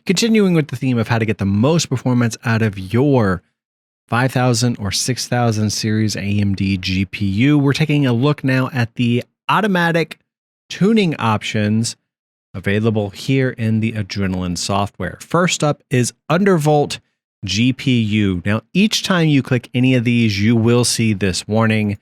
Continuing with the theme of how to get the most performance out of your 5000 or 6000 series AMD GPU, we're taking a look now at the automatic tuning options available here in the Adrenaline software. First up is Undervolt GPU. Now, each time you click any of these, you will see this warning.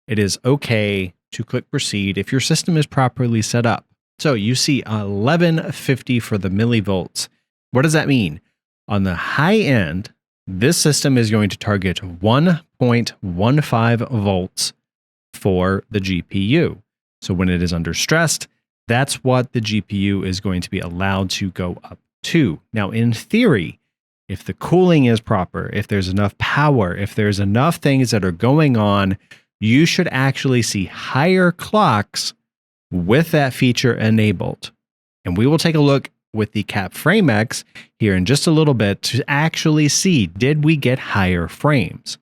It is okay to click proceed if your system is properly set up. So you see 1150 for the millivolts. What does that mean? On the high end, this system is going to target 1.15 volts for the GPU. So when it is under stress, that's what the GPU is going to be allowed to go up to. Now, in theory, if the cooling is proper, if there's enough power, if there's enough things that are going on, you should actually see higher clocks with that feature enabled. And we will take a look with the CapFrameX here in just a little bit to actually see, did we get higher frames?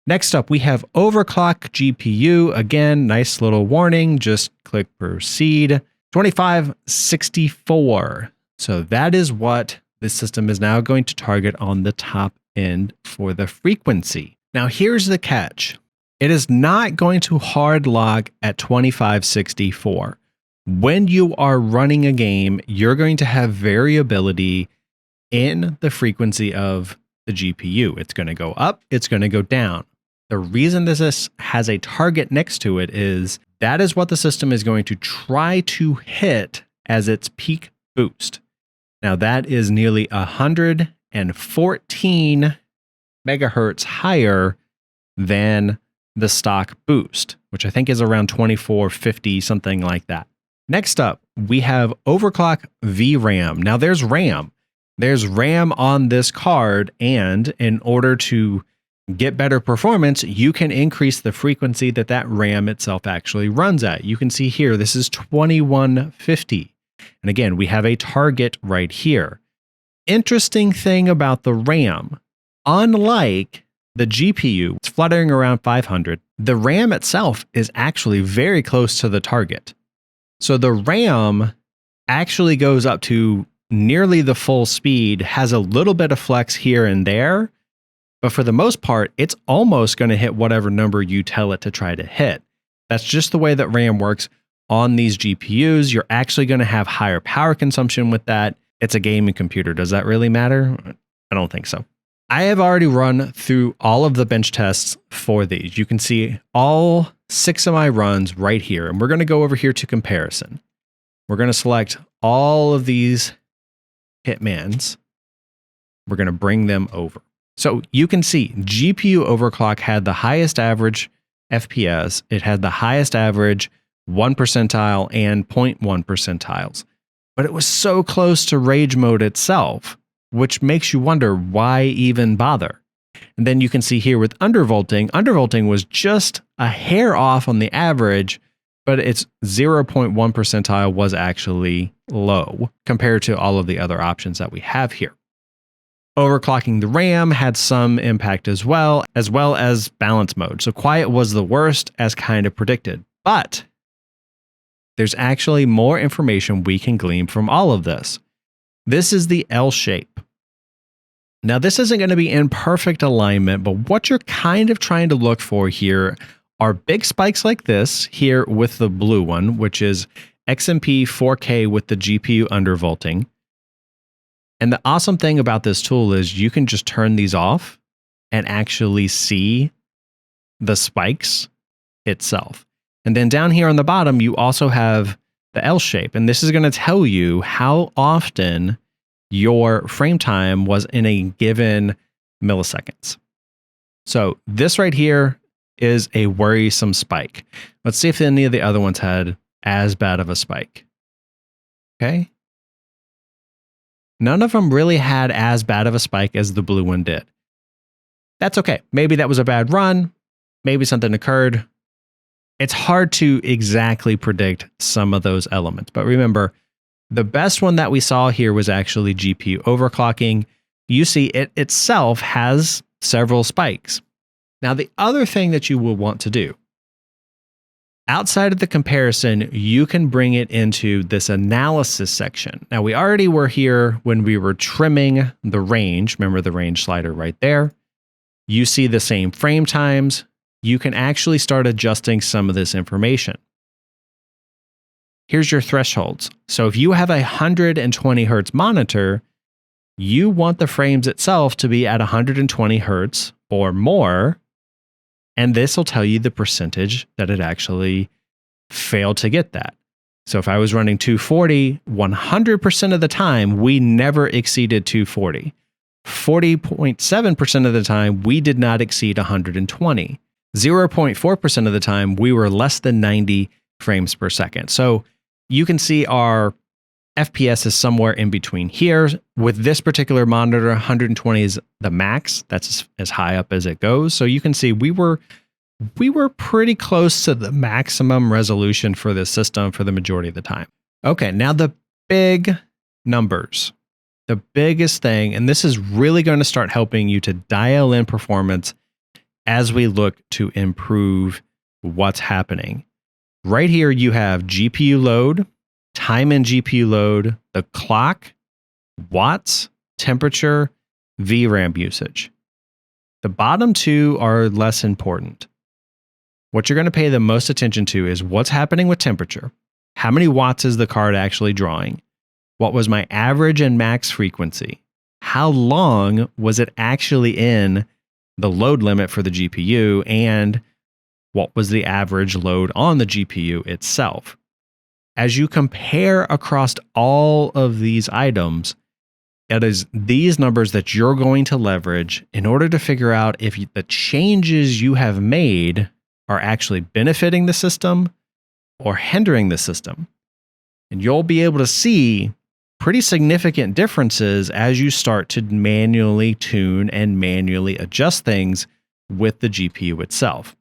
Next up, we have Overclock GPU. Again, nice little warning, just click proceed. 2564. So that is what this system is now going to target on the top end for the frequency. Now here's the catch. It is not going to hard lock at 2564. When you are running a game, you're going to have variability in the frequency of the GPU. It's going to go up, it's going to go down. The reason this has a target next to it is that is what the system is going to try to hit as its peak boost. Now that is nearly 114 megahertz higher than the stock boost, which I think is around 2450, something like that. Next up, we have Overclock VRAM. Now there's RAM. There's RAM on this card, and in order to get better performance, you can increase the frequency that RAM itself actually runs at. You can see here, this is 2150. And again, we have a target right here. Interesting thing about the RAM, unlike the GPU, it's fluttering around 500. The RAM itself is actually very close to the target. So the RAM actually goes up to nearly the full speed, has a little bit of flex here and there, but for the most part, it's almost going to hit whatever number you tell it to try to hit. That's just the way that RAM works on these GPUs. You're actually going to have higher power consumption with that. It's a gaming computer. Does that really matter? I don't think so. I have already run through all of the bench tests for these. You can see all 6 of my runs right here. And we're going to go over here to comparison. We're going to select all of these hitmans. We're going to bring them over. So you can see GPU overclock had the highest average FPS. It had the highest average 1 percentile and 0.1 percentiles. But it was so close to rage mode itself, which makes you wonder why even bother. And then you can see here with undervolting, undervolting was just a hair off on the average, but its 0.1 percentile was actually low compared to all of the other options that we have here. Overclocking the RAM had some impact as well as balance mode. So quiet was the worst as kind of predicted, but there's actually more information we can glean from all of this. This is the L shape. Now, this isn't going to be in perfect alignment, but what you're kind of trying to look for here are big spikes like this here with the blue one, which is XMP 4K with the GPU undervolting. And the awesome thing about this tool is you can just turn these off and actually see the spikes itself. And then down here on the bottom, you also have the L shape. And this is going to tell you how often your frame time was in a given milliseconds. So this right here is a worrisome spike. Let's see if any of the other ones had as bad of a spike. Okay. None of them really had as bad of a spike as the blue one did. That's okay. Maybe that was a bad run. Maybe something occurred. It's hard to exactly predict some of those elements. But remember, the best one that we saw here was actually GPU overclocking. You see it itself has several spikes. Now, the other thing that you will want to do Outside of the comparison, you can bring it into this analysis section. Now, we already were here when we were trimming the range. Remember the range slider right there. You see the same frame times. You can actually start adjusting some of this information. Here's your thresholds. So if you have a 120 hertz monitor, you want the frames itself to be at 120 hertz or more. And this will tell you the percentage that it actually failed to get that. So if I was running 240, 100% of the time, we never exceeded 240. 40.7% of the time, we did not exceed 120. 0.4% of the time, we were less than 90 frames per second. So you can see our FPS is somewhere in between here. With this particular monitor, 120 is the max. That's as high up as it goes. So you can see we were pretty close to the maximum resolution for this system for the majority of the time. Okay, now the big numbers. The biggest thing, and this is really going to start helping you to dial in performance as we look to improve what's happening. Right here, you have GPU load, time in GPU load, the clock, watts, temperature, VRAM usage. The bottom two are less important. What you're going to pay the most attention to is what's happening with temperature. How many watts is the card actually drawing? What was my average and max frequency? How long was it actually in the load limit for the GPU? And what was the average load on the GPU itself? As you compare across all of these items, it is these numbers that you're going to leverage in order to figure out if the changes you have made are actually benefiting the system or hindering the system. And you'll be able to see pretty significant differences as you start to manually tune and manually adjust things with the GPU itself.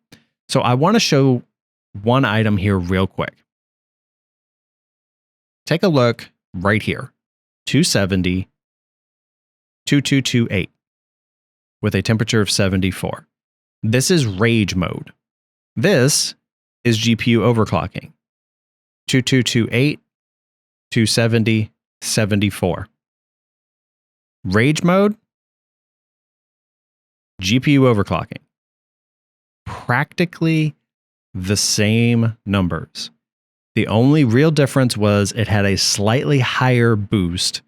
So I want to show one item here real quick. Take a look right here, 270, 2228 with a temperature of 74. This is rage mode. This is GPU overclocking. 2228, 270, 74. Rage mode, GPU overclocking. Practically the same numbers. The only real difference was it had a slightly higher boost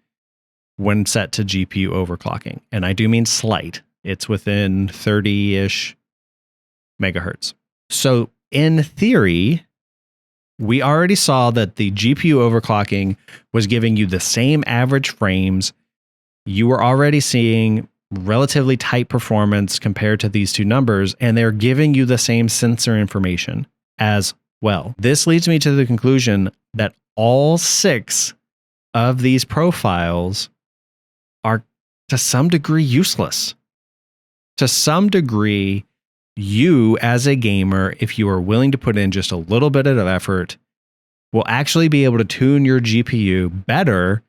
when set to GPU overclocking. And I do mean slight. It's within 30-ish megahertz. So in theory, we already saw that the GPU overclocking was giving you the same average frames. You were already seeing relatively tight performance compared to these two numbers, and they're giving you the same sensor information as well. This leads me to the conclusion that all 6 of these profiles are to some degree useless. To some degree, you as a gamer, if you are willing to put in just a little bit of effort, will actually be able to tune your GPU better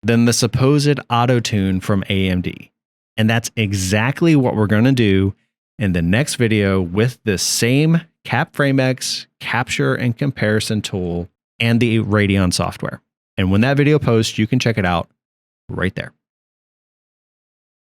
than the supposed AutoTune from AMD. And that's exactly what we're going to do in the next video with this same CapFrameX capture and comparison tool and the Radeon software. And when that video posts, you can check it out right there.